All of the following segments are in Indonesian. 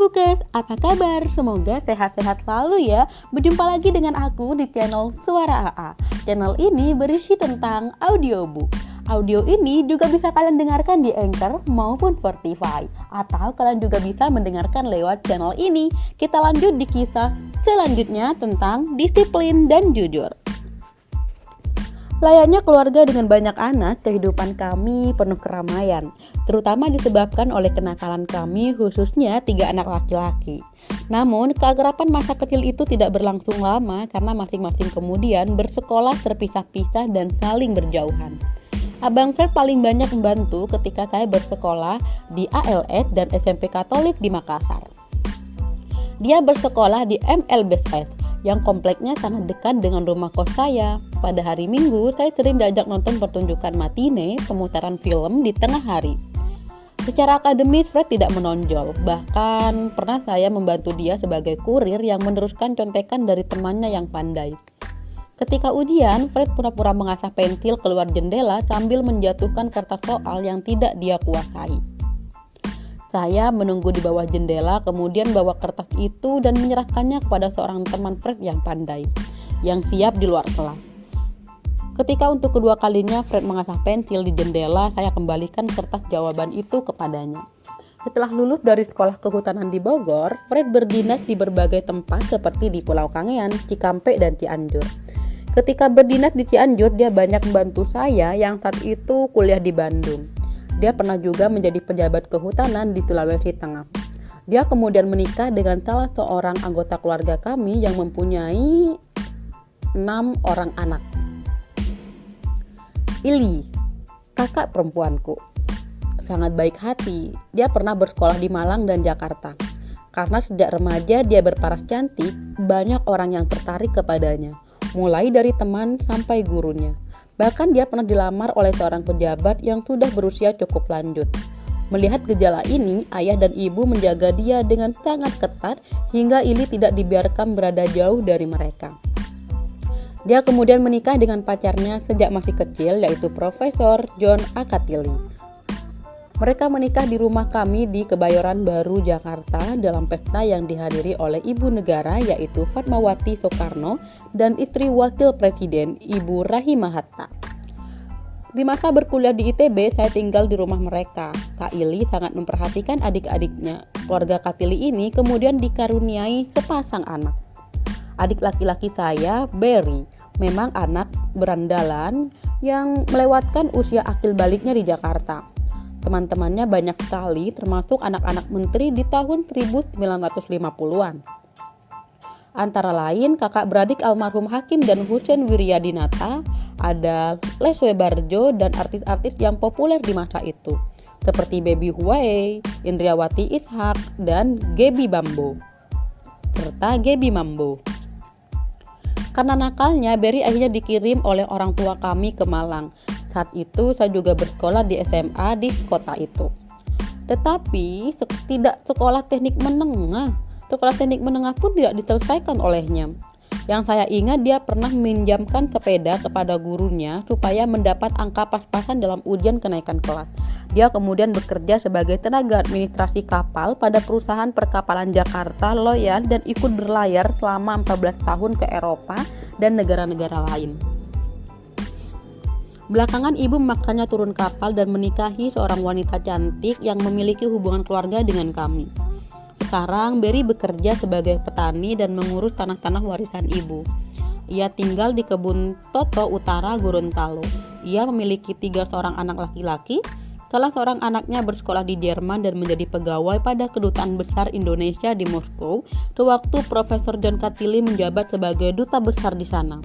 Bukes, apa kabar? Semoga sehat-sehat selalu ya. Berjumpa lagi dengan aku di channel Suara AA. Channel ini berisi tentang audiobook. Audio ini juga bisa kalian dengarkan di Anchor maupun Spotify. Atau kalian juga bisa mendengarkan lewat channel ini. Kita lanjut di kisah selanjutnya tentang disiplin dan jujur. Layaknya keluarga dengan banyak anak, kehidupan kami penuh keramaian, terutama disebabkan oleh kenakalan kami, khususnya 3 anak laki-laki. Namun, keakraban masa kecil itu tidak berlangsung lama karena masing-masing kemudian bersekolah terpisah-pisah dan saling berjauhan. Abang Fred paling banyak membantu ketika saya bersekolah di ALS dan SMP Katolik di Makassar. Dia bersekolah di MLBS yang kompleknya sangat dekat dengan rumah kos saya. Pada hari Minggu, saya sering diajak nonton pertunjukan matine, pemutaran film di tengah hari. Secara akademis, Fred tidak menonjol. Bahkan pernah saya membantu dia sebagai kurir yang meneruskan contekan dari temannya yang pandai. Ketika ujian, Fred pura-pura mengasah pensil keluar jendela sambil menjatuhkan kertas soal yang tidak dia kuasai. Saya menunggu di bawah jendela, kemudian bawa kertas itu dan menyerahkannya kepada seorang teman Fred yang pandai, yang siap di luar kelas. Ketika untuk kedua kalinya Fred mengasah pensil di jendela, saya kembalikan kertas jawaban itu kepadanya. Setelah lulus dari sekolah kehutanan di Bogor, Fred berdinas di berbagai tempat seperti di Pulau Kangean, Cikampek, dan Cianjur. Ketika berdinas di Cianjur, dia banyak membantu saya yang saat itu kuliah di Bandung. Dia pernah juga menjadi pejabat kehutanan di Sulawesi Tengah. Dia kemudian menikah dengan salah seorang anggota keluarga kami yang mempunyai 6 orang anak. Ili, kakak perempuanku, sangat baik hati. Dia pernah bersekolah di Malang dan Jakarta. Karena sejak remaja dia berparas cantik, banyak orang yang tertarik kepadanya, mulai dari teman sampai gurunya. Bahkan dia pernah dilamar oleh seorang pejabat yang sudah berusia cukup lanjut. Melihat gejala ini, ayah dan ibu menjaga dia dengan sangat ketat hingga Ili tidak dibiarkan berada jauh dari mereka. Dia kemudian menikah dengan pacarnya sejak masih kecil, yaitu Profesor John Akatili. Mereka menikah di rumah kami di Kebayoran Baru, Jakarta dalam pesta yang dihadiri oleh Ibu Negara yaitu Fatmawati Soekarno dan istri Wakil Presiden Ibu Rahimah Hatta. Di masa berkuliah di ITB, saya tinggal di rumah mereka. Kak Ili sangat memperhatikan adik-adiknya. Keluarga Katili ini kemudian dikaruniai sepasang anak. Adik laki-laki saya, Berry, memang anak berandalan yang melewatkan usia akil baliknya di Jakarta. Teman-temannya banyak sekali, termasuk anak-anak menteri di tahun 1950-an. Antara lain kakak beradik almarhum Hakim dan Husein Wiryadinata, ada Leswe Barjo dan artis-artis yang populer di masa itu, seperti Baby Huwei, Indriawati Ishak, dan Gebi Bambo, serta Gebi Mambo. Karena nakalnya, Berry akhirnya dikirim oleh orang tua kami ke Malang. Saat itu saya juga bersekolah di SMA di kota itu. Tetapi tidak sekolah teknik menengah. Sekolah teknik menengah pun tidak diselesaikan olehnya. Yang saya ingat dia pernah meminjamkan sepeda kepada gurunya supaya mendapat angka pas-pasan dalam ujian kenaikan kelas. Dia kemudian bekerja sebagai tenaga administrasi kapal pada perusahaan perkapalan Jakarta Loyal dan ikut berlayar selama 14 tahun ke Eropa dan negara-negara lain. Belakangan ibu memaksanya turun kapal dan menikahi seorang wanita cantik yang memiliki hubungan keluarga dengan kami. Sekarang Berry bekerja sebagai petani dan mengurus tanah-tanah warisan ibu. Ia tinggal di kebun Toto Utara, Gorontalo. Ia memiliki 3 seorang anak laki-laki. Salah seorang anaknya bersekolah di Jerman dan menjadi pegawai pada Kedutaan Besar Indonesia di Moskow sewaktu Profesor John Katili menjabat sebagai duta besar di sana.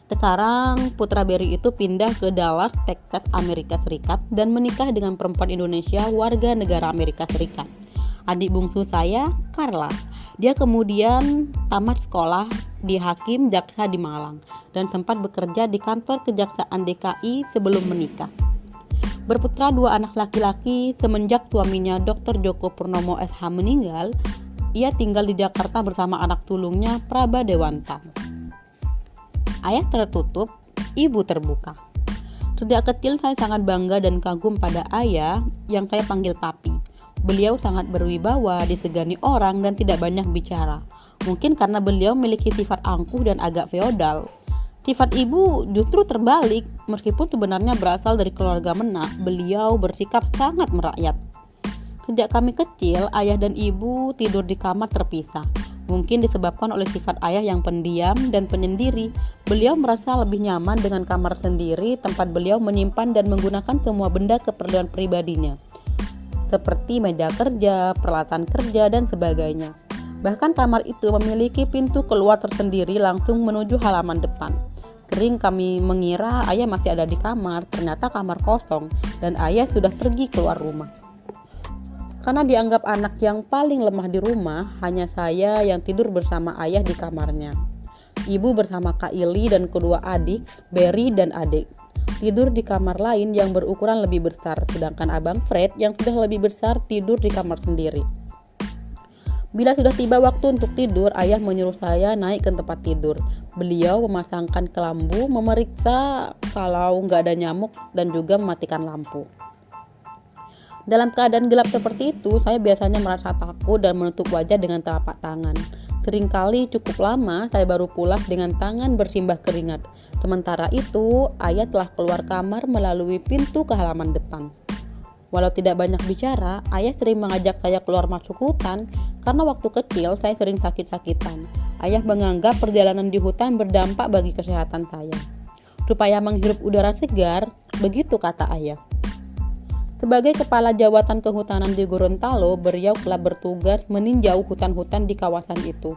Sekarang putra Berry itu pindah ke Dallas, Texas, Amerika Serikat dan menikah dengan perempuan Indonesia warga negara Amerika Serikat. Adik bungsu saya, Carla. Dia kemudian tamat sekolah di Hakim Jaksa di Malang dan sempat bekerja di kantor Kejaksaan DKI sebelum menikah. Berputra 2 anak laki-laki, semenjak suaminya Dr. Joko Purnomo SH meninggal, ia tinggal di Jakarta bersama anak sulungnya Praba Dewanta. Ayah tertutup, ibu terbuka. Sejak kecil saya sangat bangga dan kagum pada ayah yang saya panggil papi. Beliau sangat berwibawa, disegani orang dan tidak banyak bicara. Mungkin karena beliau memiliki sifat angkuh dan agak feodal. Sifat ibu justru terbalik, meskipun sebenarnya berasal dari keluarga menak, beliau bersikap sangat merakyat. Sejak kami kecil, ayah dan ibu tidur di kamar terpisah. Mungkin disebabkan oleh sifat ayah yang pendiam dan penyendiri, beliau merasa lebih nyaman dengan kamar sendiri, tempat beliau menyimpan dan menggunakan semua benda keperluan pribadinya, seperti meja kerja, peralatan kerja, dan sebagainya. Bahkan kamar itu memiliki pintu keluar tersendiri langsung menuju halaman depan. Sering kami mengira ayah masih ada di kamar, ternyata kamar kosong dan ayah sudah pergi keluar rumah. Karena dianggap anak yang paling lemah di rumah, hanya saya yang tidur bersama ayah di kamarnya. Ibu bersama Kak Ili dan kedua adik, Berry dan adik, tidur di kamar lain yang berukuran lebih besar, sedangkan abang Fred yang sudah lebih besar tidur di kamar sendiri. Bila sudah tiba waktu untuk tidur, ayah menyuruh saya naik ke tempat tidur. Beliau memasangkan kelambu, memeriksa kalau nggak ada nyamuk, dan juga mematikan lampu. Dalam keadaan gelap seperti itu, saya biasanya merasa takut dan menutup wajah dengan telapak tangan. Seringkali cukup lama saya baru pulas dengan tangan bersimbah keringat. Sementara itu, ayah telah keluar kamar melalui pintu ke halaman depan. Walau tidak banyak bicara, ayah sering mengajak saya keluar masuk hutan karena waktu kecil saya sering sakit-sakitan. Ayah menganggap perjalanan di hutan berdampak bagi kesehatan saya. Supaya menghirup udara segar, begitu kata ayah. Sebagai kepala jawatan kehutanan di Gorontalo, beliau telah bertugas meninjau hutan-hutan di kawasan itu.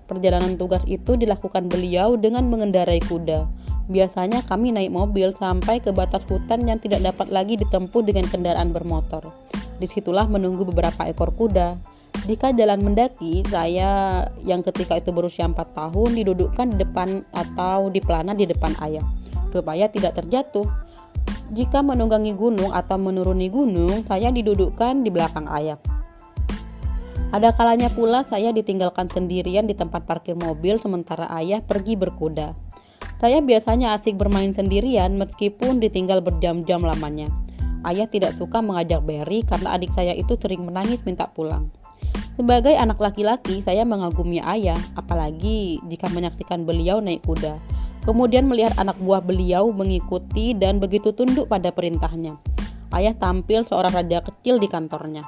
Perjalanan tugas itu dilakukan beliau dengan mengendarai kuda. Biasanya kami naik mobil sampai ke batas hutan yang tidak dapat lagi ditempuh dengan kendaraan bermotor. Disitulah menunggu beberapa ekor kuda. Jika jalan mendaki, saya yang ketika itu berusia 4 tahun didudukkan di depan atau dipelana di depan ayah, supaya tidak terjatuh. Jika menunggangi gunung atau menuruni gunung, saya didudukkan di belakang ayah. Ada kalanya pula saya ditinggalkan sendirian di tempat parkir mobil sementara ayah pergi berkuda. Saya biasanya asik bermain sendirian meskipun ditinggal berjam-jam lamanya. Ayah tidak suka mengajak Berry karena adik saya itu sering menangis minta pulang. Sebagai anak laki-laki, saya mengagumi ayah, apalagi jika menyaksikan beliau naik kuda. Kemudian melihat anak buah beliau mengikuti dan begitu tunduk pada perintahnya. Ayah tampil seorang raja kecil di kantornya.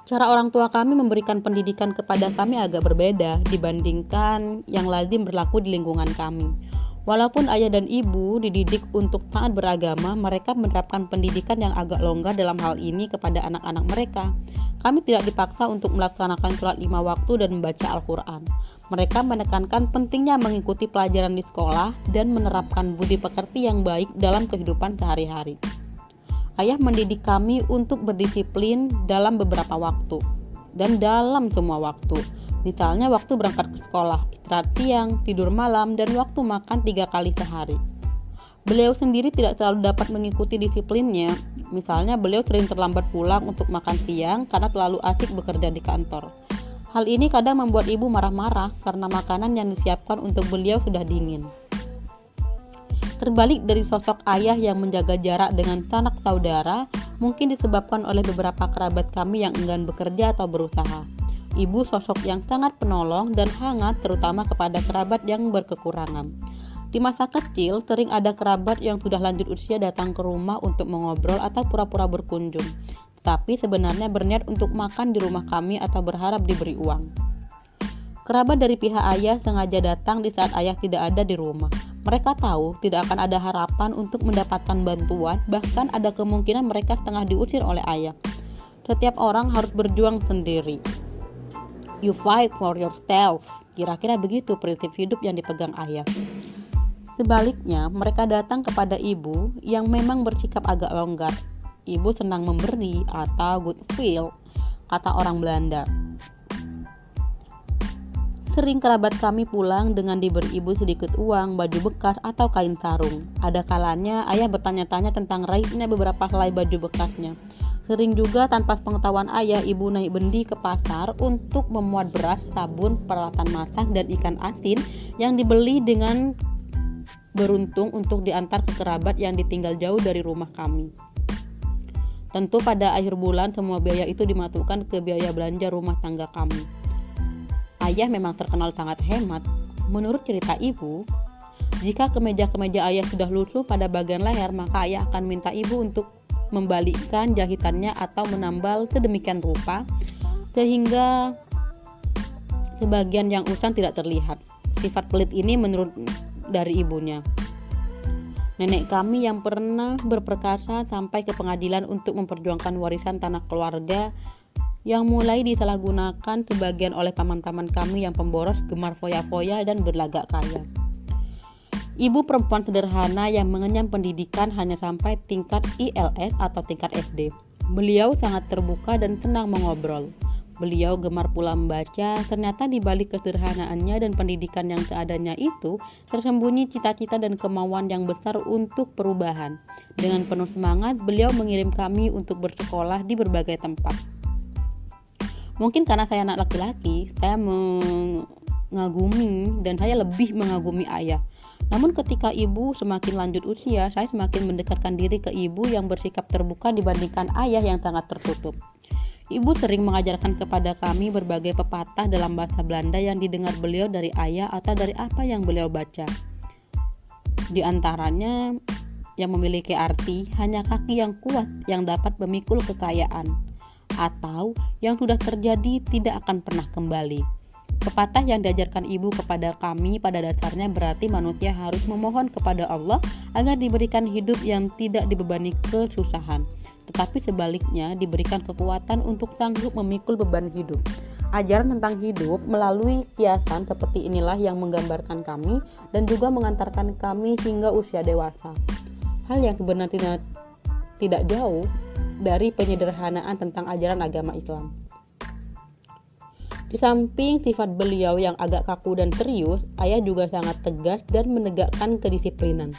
Cara orang tua kami memberikan pendidikan kepada kami agak berbeda dibandingkan yang lazim berlaku di lingkungan kami. Walaupun ayah dan ibu dididik untuk taat beragama, mereka menerapkan pendidikan yang agak longgar dalam hal ini kepada anak-anak mereka. Kami tidak dipaksa untuk melaksanakan sholat 5 waktu dan membaca Al-Quran. Mereka menekankan pentingnya mengikuti pelajaran di sekolah dan menerapkan budi pekerti yang baik dalam kehidupan sehari-hari. Ayah mendidik kami untuk berdisiplin dalam beberapa waktu dan dalam semua waktu. Misalnya waktu berangkat ke sekolah, istirahat siang, tidur malam, dan waktu makan 3 kali sehari. Beliau sendiri tidak selalu dapat mengikuti disiplinnya. Misalnya beliau sering terlambat pulang untuk makan siang karena terlalu asik bekerja di kantor. Hal ini kadang membuat ibu marah-marah karena makanan yang disiapkan untuk beliau sudah dingin. Terbalik dari sosok ayah yang menjaga jarak dengan sanak saudara, mungkin disebabkan oleh beberapa kerabat kami yang enggan bekerja atau berusaha. Ibu sosok yang sangat penolong dan hangat terutama kepada kerabat yang berkekurangan. Di masa kecil, sering ada kerabat yang sudah lanjut usia datang ke rumah untuk mengobrol atau pura-pura berkunjung, tetapi sebenarnya berniat untuk makan di rumah kami atau berharap diberi uang. Kerabat dari pihak ayah sengaja datang di saat ayah tidak ada di rumah. Mereka tahu tidak akan ada harapan untuk mendapatkan bantuan, bahkan ada kemungkinan mereka setengah diusir oleh ayah. Setiap orang harus berjuang sendiri. You fight for yourself. Kira-kira begitu prinsip hidup yang dipegang ayah. Sebaliknya, mereka datang kepada ibu yang memang bersikap agak longgar. Ibu senang memberi atau good feel, kata orang Belanda. Sering kerabat kami pulang dengan diberi ibu sedikit uang, baju bekas, atau kain sarung. Ada kalanya ayah bertanya-tanya tentang raibnya beberapa helai baju bekasnya. Sering juga tanpa pengetahuan ayah, ibu naik bendi ke pasar untuk memuat beras, sabun, peralatan masak, dan ikan asin yang dibeli dengan beruntung untuk diantar ke kerabat yang ditinggal jauh dari rumah kami. Tentu pada akhir bulan semua biaya itu dimasukkan ke biaya belanja rumah tangga kami. Ayah memang terkenal sangat hemat. Menurut cerita ibu, jika kemeja-kemeja ayah sudah lusuh pada bagian leher, maka ayah akan minta ibu untuk membalikkan jahitannya atau menambal sedemikian rupa sehingga sebagian yang usang tidak terlihat. Sifat pelit ini menurut dari ibunya. Nenek kami yang pernah berperkasa sampai ke pengadilan untuk memperjuangkan warisan tanah keluarga yang mulai disalahgunakan sebagian oleh paman-paman kami yang pemboros, gemar foya-foya dan berlagak kaya. Ibu perempuan sederhana yang mengenyam pendidikan hanya sampai tingkat ILS atau tingkat SD. Beliau sangat terbuka dan senang mengobrol. Beliau gemar pula membaca. Ternyata di balik kesederhanaannya dan pendidikan yang seadanya itu tersembunyi cita-cita dan kemauan yang besar untuk perubahan. Dengan penuh semangat, beliau mengirim kami untuk bersekolah di berbagai tempat. Mungkin karena saya anak laki-laki, saya mengagumi dan saya lebih mengagumi ayah. Namun ketika ibu semakin lanjut usia, saya semakin mendekatkan diri ke ibu yang bersikap terbuka dibandingkan ayah yang sangat tertutup. Ibu sering mengajarkan kepada kami berbagai pepatah dalam bahasa Belanda yang didengar beliau dari ayah atau dari apa yang beliau baca. Di antaranya yang memiliki arti hanya kaki yang kuat yang dapat memikul kekayaan, atau yang sudah terjadi tidak akan pernah kembali. Pepatah yang diajarkan ibu kepada kami pada dasarnya berarti manusia harus memohon kepada Allah agar diberikan hidup yang tidak dibebani kesusahan, tetapi sebaliknya diberikan kekuatan untuk sanggup memikul beban hidup. Ajaran tentang hidup melalui kiasan seperti inilah yang menggambarkan kami dan juga mengantarkan kami hingga usia dewasa. Hal yang sebenarnya tidak jauh dari penyederhanaan tentang ajaran agama Islam. Di samping sifat beliau yang agak kaku dan serius, ayah juga sangat tegas dan menegakkan kedisiplinan,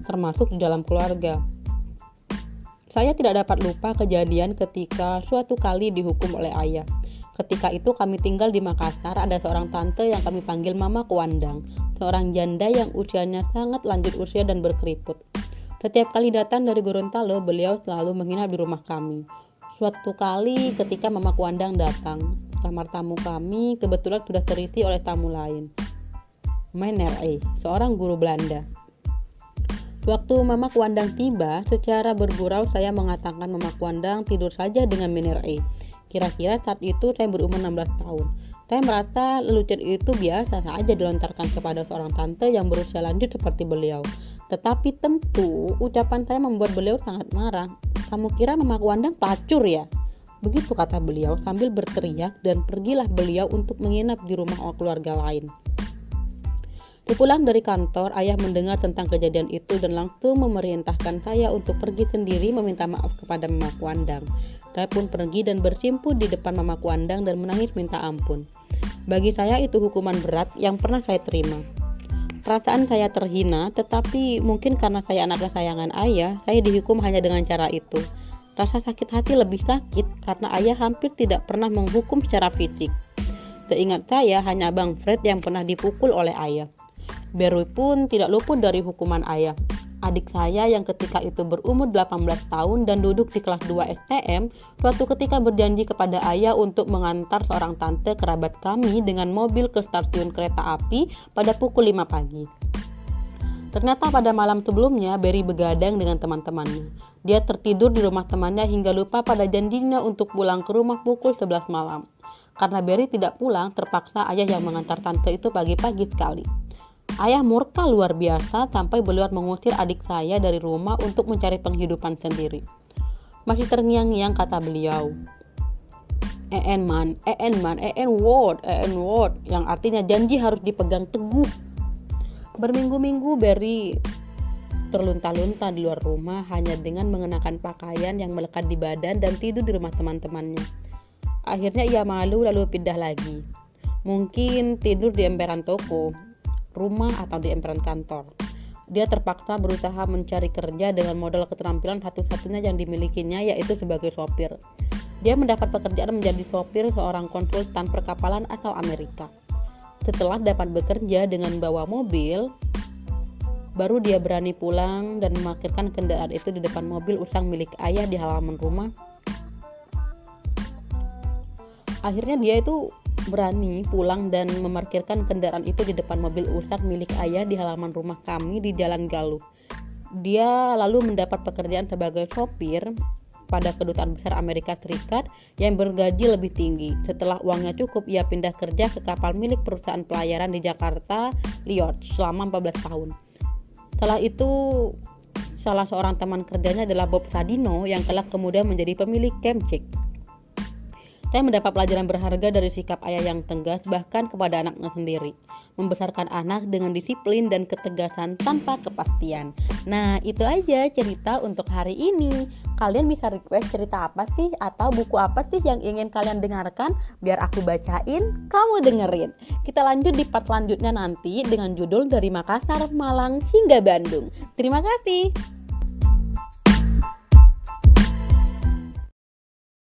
termasuk di dalam keluarga. Saya tidak dapat lupa kejadian ketika suatu kali dihukum oleh ayah. Ketika itu kami tinggal di Makassar, ada seorang tante yang kami panggil Mama Kuandang, seorang janda yang usianya sangat lanjut usia dan berkeriput. Setiap kali datang dari Gorontalo, beliau selalu menginap di rumah kami. Suatu kali ketika Mama Kuandang datang, kamar tamu kami kebetulan sudah terisi oleh tamu lain. Meneer E, seorang guru Belanda. Waktu Mama Kuandang tiba, secara bergurau saya mengatakan Mama Kuandang tidur saja dengan Meneer E. Kira-kira saat itu saya berumur 16 tahun. Saya merasa lelucon itu biasa saja dilontarkan kepada seorang tante yang berusia lanjut seperti beliau. Tetapi tentu ucapan saya membuat beliau sangat marah. "Kamu kira Mama Kuandang pelacur ya?" Begitu kata beliau sambil berteriak, dan pergilah beliau untuk menginap di rumah keluarga lain. Sepulang dari kantor, ayah mendengar tentang kejadian itu dan langsung memerintahkan saya untuk pergi sendiri meminta maaf kepada Mama Kuandang. Saya pun pergi dan bersimpu di depan Mama Kuandang dan menangis minta ampun. Bagi saya itu hukuman berat yang pernah saya terima. Perasaan saya terhina, tetapi mungkin karena saya anak kesayangan ayah, saya dihukum hanya dengan cara itu. Rasa sakit hati lebih sakit karena ayah hampir tidak pernah menghukum secara fisik. Seingat saya, hanya Bang Fred yang pernah dipukul oleh ayah. Berwi pun tidak luput dari hukuman ayah. Adik saya yang ketika itu berumur 18 tahun dan duduk di kelas 2 STM, suatu ketika berjanji kepada ayah untuk mengantar seorang tante kerabat kami dengan mobil ke stasiun kereta api pada pukul 5 pagi. Ternyata pada malam sebelumnya, Berry begadang dengan teman-temannya. Dia tertidur di rumah temannya hingga lupa pada janjinya untuk pulang ke rumah pukul 11 malam. Karena Berry tidak pulang, terpaksa ayah yang mengantar tante itu pagi-pagi sekali. Ayah murka luar biasa sampai beliau mengusir adik saya dari rumah untuk mencari penghidupan sendiri. Masih terngiang-ngiang kata beliau, "En word," yang artinya janji harus dipegang teguh. Berminggu-minggu Berry terlunta-lunta di luar rumah hanya dengan mengenakan pakaian yang melekat di badan dan tidur di rumah teman-temannya. Akhirnya ia malu lalu pindah lagi. Mungkin tidur di emperan toko, rumah atau di emperan kantor. Dia terpaksa berusaha mencari kerja dengan modal keterampilan satu-satunya yang dimilikinya, yaitu sebagai sopir. Dia mendapat pekerjaan menjadi sopir seorang konsultan perkapalan asal Amerika. Setelah dapat bekerja dengan bawa mobil, Baru dia berani pulang dan memarkirkan kendaraan itu di depan mobil usang milik ayah di halaman rumah. Akhirnya dia itu berani pulang dan memarkirkan kendaraan itu di depan mobil usang milik ayah di halaman rumah kami di Jalan Galuh. Dia lalu mendapat pekerjaan sebagai sopir pada kedutaan besar Amerika Serikat yang bergaji lebih tinggi. Setelah uangnya cukup, ia pindah kerja ke kapal milik perusahaan pelayaran di Jakarta, Liot, selama 14 tahun. Setelah itu, salah seorang teman kerjanya adalah Bob Sadino yang kelak kemudian menjadi pemilik Kemchik. Saya mendapat pelajaran berharga dari sikap ayah yang tegas bahkan kepada anaknya sendiri. Membesarkan anak dengan disiplin dan ketegasan tanpa kepastian. Nah, itu aja cerita untuk hari ini. Kalian bisa request cerita apa sih atau buku apa sih yang ingin kalian dengarkan biar aku bacain, kamu dengerin. Kita lanjut di part selanjutnya nanti dengan judul Dari Makassar, Malang hingga Bandung. Terima kasih.